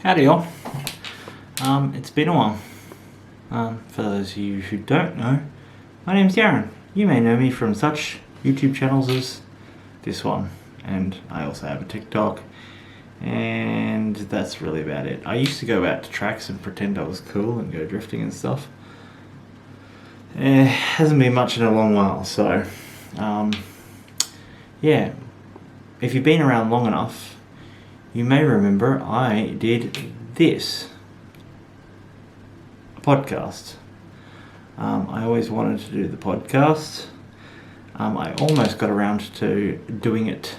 Howdy all. It's been a while. For those of you who don't know, my name's Darren. You may know me from such YouTube channels as this one, and I also have a TikTok, and that's really about it. I used to go out to tracks and pretend I was cool and go drifting and stuff. It hasn't been much in a long while, so yeah, if you've been around long enough, you may remember I did this, a podcast. I always wanted to do the podcast. I almost got around to doing it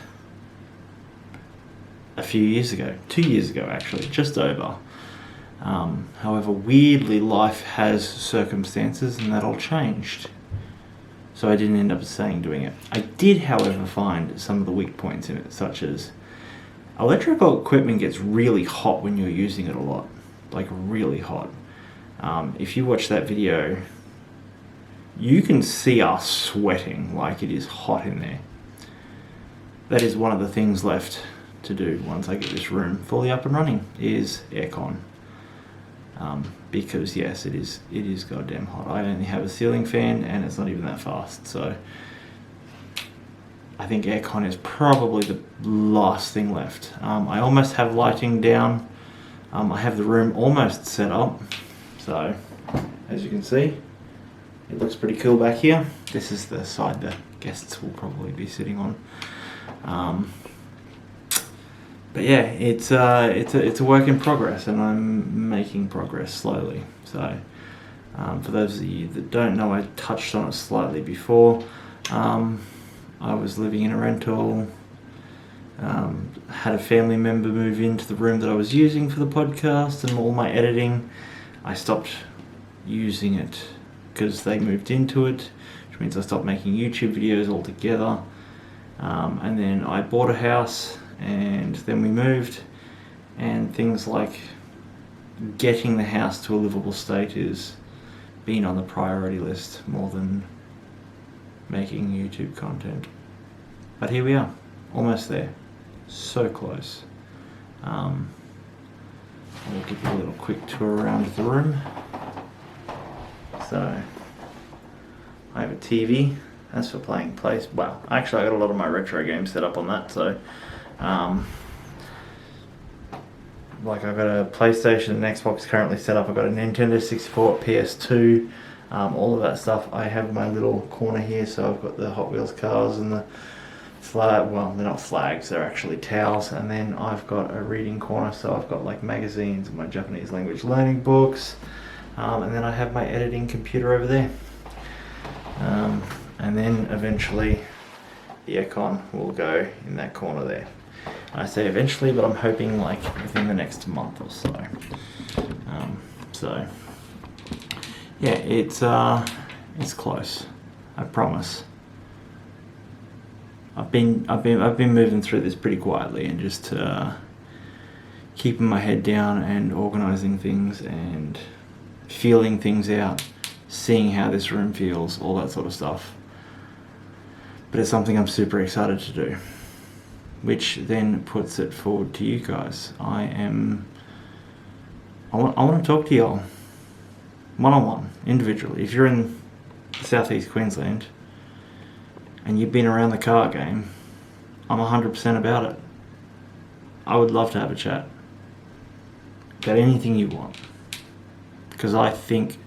a few years ago, 2 years ago actually, just over. However, weirdly, life has circumstances and that all changed. So I didn't end up doing it. I did, however, find some of the weak points in it, such as electrical equipment gets really hot when you're using it a lot, like really hot. If you watch that video, you can see us sweating like it is hot in there. That is one of the things left to do once I get this room fully up and running, is aircon. Because yes, it is goddamn hot. I only have a ceiling fan and it's not even that fast, so I think aircon is probably the last thing left. I almost have lighting down. I have the room almost set up, so as you can see, it looks pretty cool back here. This is the side the guests will probably be sitting on. But yeah, it's a work in progress, and I'm making progress slowly. So for those of you that don't know, I touched on it slightly before. I was living in a rental, had a family member move into the room that I was using for the podcast and all my editing. I stopped using it because they moved into it, which means I stopped making YouTube videos altogether. And then I bought a house, and then we moved, and things like getting the house to a livable state is being on the priority list more than making YouTube content. But here we are, almost there, so close. I'll give you a little quick tour around the room. So I have a TV, that's for playing plays. Well, actually I got a lot of my retro games set up on that, so like I've got a PlayStation and Xbox currently set up. I've got a Nintendo 64, PS2, all of that stuff. I have my little corner here, so I've got the Hot Wheels cars and the flag, well, they're not flags, they're actually towels. And then I've got a reading corner, so I've got like magazines and my Japanese language learning books. And then I have my editing computer over there. And then eventually the aircon will go in that corner there. I say eventually, but I'm hoping like within the next month or so. So yeah, it's close. I promise. I've been moving through this pretty quietly and just keeping my head down and organizing things and feeling things out, seeing how this room feels, all that sort of stuff. But it's something I'm super excited to do, which then puts it forward to you guys. I want to talk to y'all one-on-one, individually. If you're in Southeast Queensland and you've been around the car game, I'm 100% about it. I would love to have a chat about anything you want, because I think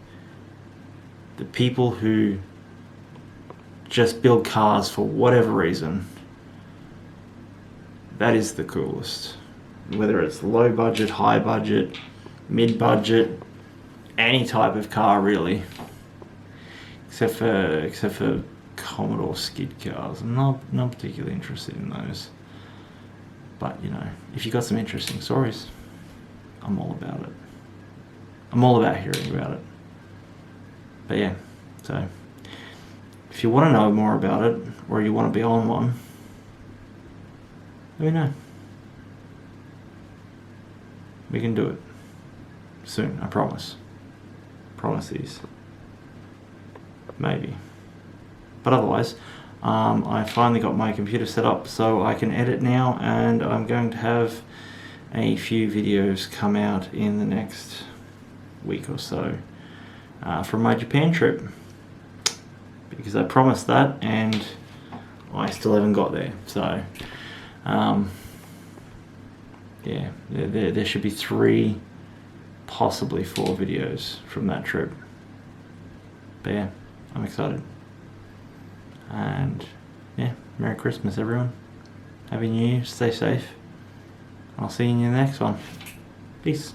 the people who just build cars for whatever reason, that is the coolest. Whether it's low budget, high budget, mid budget, any type of car really, except for Commodore skid cars. I'm not particularly interested in those. But you know, if you got some interesting stories, I'm all about it. I'm all about hearing about it. But yeah, so if you want to know more about it, or you want to be on one, let me know. We can do it soon, I promise. Promise these. Maybe. But otherwise, I finally got my computer set up so I can edit now, and I'm going to have a few videos come out in the next week or so from my Japan trip, because I promised that and I still haven't got there. So yeah, there should be 3, possibly 4 videos from that trip. But yeah, I'm excited. And yeah, Merry Christmas everyone. Happy New Year, stay safe. I'll see you in the next one. Peace.